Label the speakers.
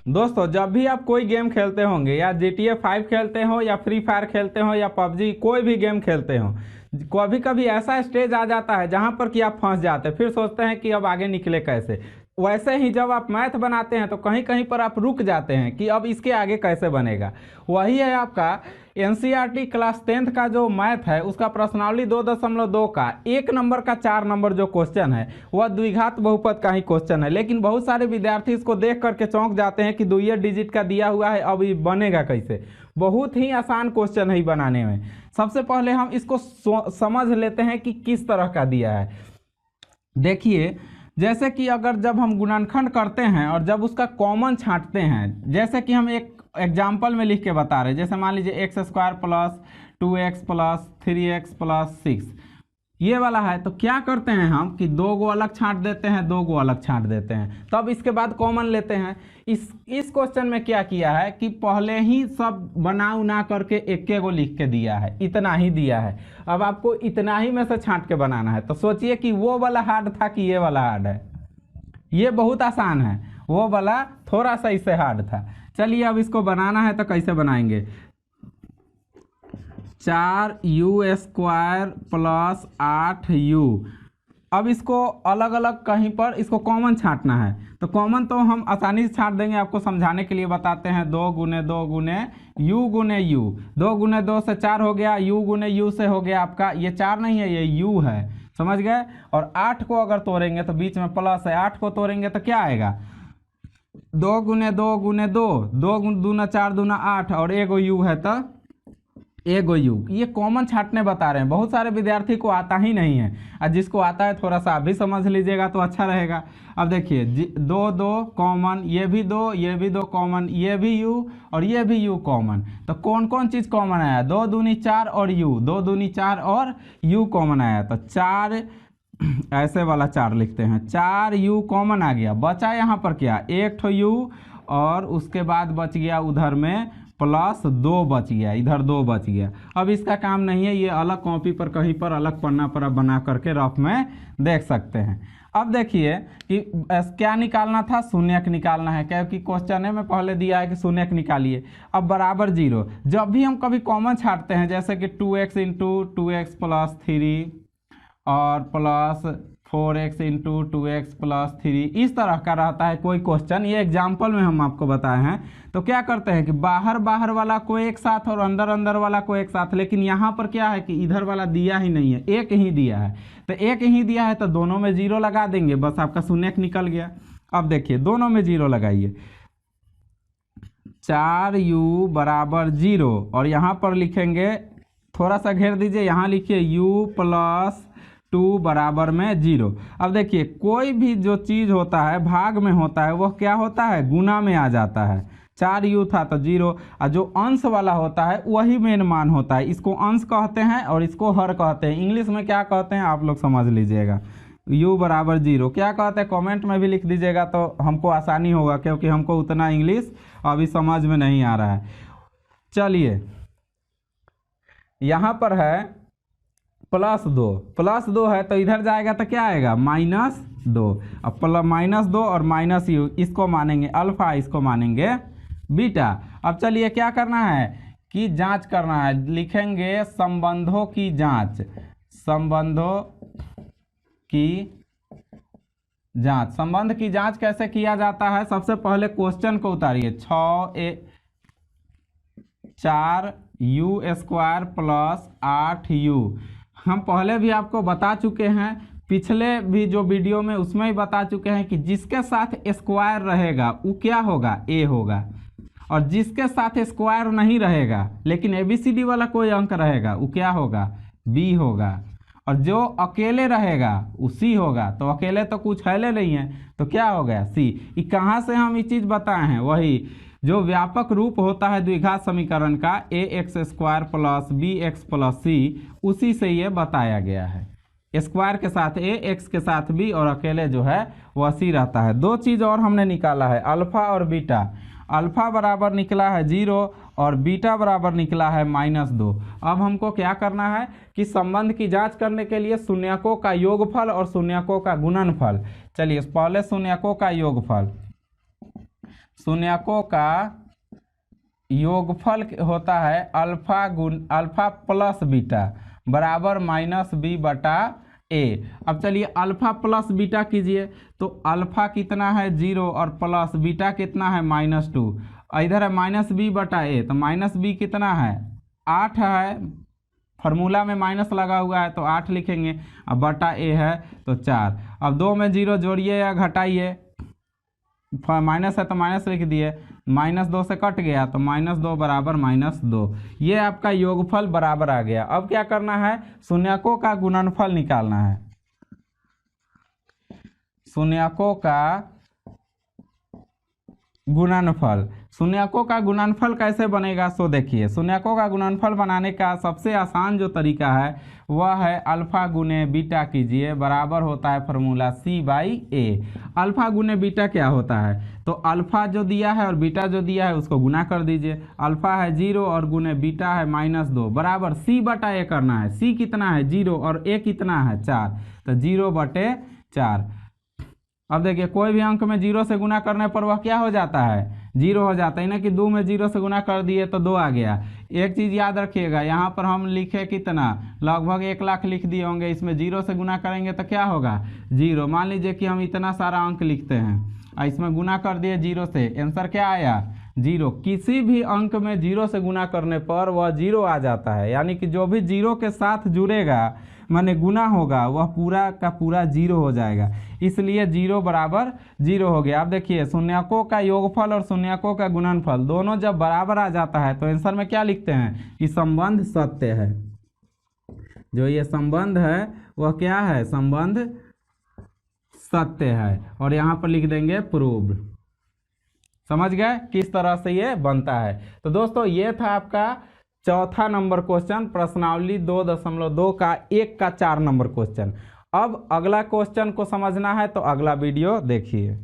Speaker 1: दोस्तों जब भी आप कोई गेम खेलते होंगे, या GTA 5 खेलते हो, या फ्री फायर खेलते हो, या पबजी, कोई भी गेम खेलते हो, कभी कभी ऐसा स्टेज आ जाता है जहां पर कि आप फंस जाते हैं, फिर सोचते हैं कि अब आगे निकले कैसे। वैसे ही जब आप मैथ बनाते हैं तो कहीं कहीं पर आप रुक जाते हैं कि अब इसके आगे कैसे बनेगा। वही है आपका NCERT क्लास 10th का जो मैथ है, उसका प्रश्नावली 2.2 का 1 नंबर का 4 नंबर जो क्वेश्चन है, वह द्विघात बहुपद का ही क्वेश्चन है। लेकिन बहुत सारे विद्यार्थी इसको देख करके चौंक जाते हैं कि दुइये डिजिट का दिया हुआ है, अब ये बनेगा कैसे। बहुत ही आसान क्वेश्चन है ही बनाने में। सबसे पहले हम इसको समझ लेते हैं कि किस तरह का दिया है। देखिए, जैसे कि अगर जब हम गुणनखंड करते हैं और जब उसका कॉमन छांटते हैं, जैसे कि हम एक एग्जाम्पल में लिख के बता रहे हैं, जैसे मान लीजिए x² plus 2x plus 3x plus 6, ये वाला है। तो क्या करते हैं हम कि 2 गो अलग छांट देते हैं, 2 गो अलग छांट देते हैं, तब इसके बाद कॉमन लेते हैं। इस क्वेश्चन में क्या किया है कि पहले ही सब बना उना करके एक गो लिख के दिया है, इतना ही दिया है। अब आपको इतना ही में से छांट के बनाना है। तो सोचिए कि वो वाला हार्ड था कि ये वाला हार्ड है। ये बहुत आसान है, वो वाला थोड़ा सा इससे हार्ड था। चलिए अब इसको बनाना है तो कैसे बनाएंगे। 4u² plus 8u। अब इसको अलग अलग कहीं पर इसको कॉमन छांटना है। तो कॉमन तो हम आसानी से छांट देंगे, आपको समझाने के लिए बताते हैं। 2 गुने 2 गुने u गुने u, 2 गुने 2 से 4 हो गया, u गुने u से हो गया आपका, ये 4 नहीं है, ये u है, समझ गए। और 8 को अगर तोड़ेंगे तो बीच में प्लस है, 8 को तोड़ेंगे तो क्या आएगा, 2 गुने 2 गुने 2, 2 दूना 4 दूना 8, और एगो u है तो एगो u। ये कॉमन छांटने बता रहे हैं, बहुत सारे विद्यार्थी को आता ही नहीं है, और जिसको आता है थोड़ा सा आप भी समझ लीजिएगा तो अच्छा रहेगा। अब देखिए 2 2 कॉमन, ये भी 2, ये भी 2 कॉमन, ये भी u और ये भी u कॉमन। तो कौन कौन चीज़ कॉमन आया, 2 दूनी 4 और u, 2 दूनी 4 और u कॉमन आया। तो 4 ऐसे वाला 4 लिखते हैं, 4u कॉमन आ गया। बचा यहाँ पर क्या, 1 ठो u, और उसके बाद बच गया उधर में प्लस 2 बच गया, इधर 2 बच गया। अब इसका काम नहीं है, ये अलग कॉपी पर कहीं पर अलग पन्ना पर अब बना करके रफ में देख सकते हैं। अब देखिए कि क्या निकालना था, शून्यक निकालना है, क्योंकि क्वेश्चन में पहले दिया है कि शून्यक निकालिए। अब बराबर 0, जब भी हम कभी कॉमन छाटते हैं, जैसे कि 2x इंटू 2x प्लस 3 और plus 4x into 2x plus 3, इस तरह का रहता है कोई क्वेश्चन। ये एग्जाम्पल में हम आपको बताए हैं। तो क्या करते हैं कि बाहर बाहर वाला को एक साथ और अंदर अंदर वाला को एक साथ, लेकिन यहाँ पर क्या है कि इधर वाला दिया ही नहीं है, एक ही दिया है। तो एक ही दिया है तो दोनों में 0 लगा देंगे, बस आपका शून्यक निकल गया। अब देखिए दोनों में 0 लगाइए, 4u बराबर 0, और यहाँ पर लिखेंगे, थोड़ा सा घेर दीजिए, यहाँ लिखिए u प्लस 2 बराबर में 0। अब देखिए कोई भी जो चीज़ होता है भाग में होता है, वह क्या होता है, गुना में आ जाता है। 4u था तो 0, और जो अंश वाला होता है वही मेन मान होता है। इसको अंश कहते हैं और इसको हर कहते हैं। इंग्लिश में क्या कहते हैं आप लोग समझ लीजिएगा। u बराबर 0 क्या कहते हैं, कमेंट में भी लिख दीजिएगा तो हमको आसानी होगा, क्योंकि हमको उतना इंग्लिश अभी समझ में नहीं आ रहा है। चलिए यहाँ पर है +2 है, तो इधर जाएगा तो क्या आएगा, -2। अब -2 और -u, इसको मानेंगे अल्फा, इसको मानेंगे बीटा। अब चलिए क्या करना है कि जांच करना है, लिखेंगे संबंधों की जांच। संबंधों की जांच, संबंध की जांच कैसे किया जाता है। सबसे पहले क्वेश्चन को उतारिए, 4u² प्लस 8u। हम पहले भी आपको बता चुके हैं, पिछले भी जो वीडियो में उसमें ही बता चुके हैं कि जिसके साथ स्क्वायर रहेगा वो क्या होगा, a होगा, और जिसके साथ स्क्वायर नहीं रहेगा लेकिन ABCD वाला कोई अंक रहेगा वो क्या होगा, b होगा, और जो अकेले रहेगा वो c होगा। तो अकेले तो कुछ है नहीं है, तो क्या हो गया, c। ये कहाँ से हम ये चीज़ बताए हैं, वही जो व्यापक रूप होता है द्विघात समीकरण का, ax² plus bx plus c, उसी से ये बताया गया है। स्क्वायर के साथ a, x के साथ b, और अकेले जो है वह c रहता है। 2 चीज़ और हमने निकाला है, अल्फा और बीटा। अल्फा बराबर निकला है 0 और बीटा बराबर निकला है -2। अब हमको क्या करना है कि संबंध की जांच करने के लिए शून्यकों का योगफल और शून्यकों का गुणनफल। चलिए पहले शून्यकों का योगफल, शून्यकों का योगफल होता है अल्फा प्लस बीटा बराबर माइनस बी बटा ए। अब चलिए अल्फा प्लस बीटा कीजिए, तो अल्फा कितना है 0 और प्लस बीटा कितना है -2, इधर है माइनस बी बटा ए, तो माइनस बी कितना है 8 है, फार्मूला में माइनस लगा हुआ है तो 8 लिखेंगे, अब बटा ए है तो 4। अब 2 में 0 जोड़िए या घटाइए, माइनस है तो माइनस लिख दिए, -2 से कट गया तो -2 बराबर -2। ये आपका योगफल बराबर आ गया। अब क्या करना है, शून्यकों का गुणनफल निकालना है। शून्यकों का गुणनफल, शून्यकों का गुणनफल कैसे बनेगा सो देखिए। शून्यकों का गुणनफल बनाने का सबसे आसान जो तरीका है वह है अल्फा गुने बीटा कीजिए, बराबर होता है फार्मूला C/A। अल्फा गुने बीटा क्या होता है, तो अल्फा जो दिया है और बीटा जो दिया है उसको गुना कर दीजिए। अल्फा है 0 और गुने बीटा है -2 बराबर C/A करना है। C कितना है 0 और A कितना है 4, तो 0/4। अब देखिए कोई भी अंक में 0 से गुना करने पर वह क्या हो जाता है 0 हो जाता है ना, कि 2 में 0 से गुना कर दिए तो 2 आ गया। एक चीज़ याद रखिएगा, यहाँ पर हम लिखे कितना, लगभग 1 लाख लिख दिए होंगे, इसमें 0 से गुना करेंगे तो क्या होगा 0। मान लीजिए कि हम इतना सारा अंक लिखते हैं और इसमें गुना कर दिए 0 से, आंसर क्या आया 0। किसी भी अंक में 0 से गुना करने पर वह 0 आ जाता है, यानी कि जो भी 0 के साथ जुड़ेगा माने गुना होगा वह पूरा का पूरा 0 हो जाएगा, इसलिए 0 बराबर 0 हो गया। अब देखिए शून्यकों का योगफल और शून्यकों का गुणनफल दोनों जब बराबर आ जाता है तो आंसर में क्या लिखते हैं कि संबंध सत्य है। जो ये संबंध है वह क्या है, संबंध सत्य है, और यहाँ पर लिख देंगे प्रूव्ड। समझ गए किस तरह से ये बनता है। तो दोस्तों ये था आपका चौथा नंबर क्वेश्चन, प्रश्नावली 2.2 का 1 का 4 नंबर क्वेश्चन। अब अगला क्वेश्चन को समझना है तो अगला वीडियो देखिए।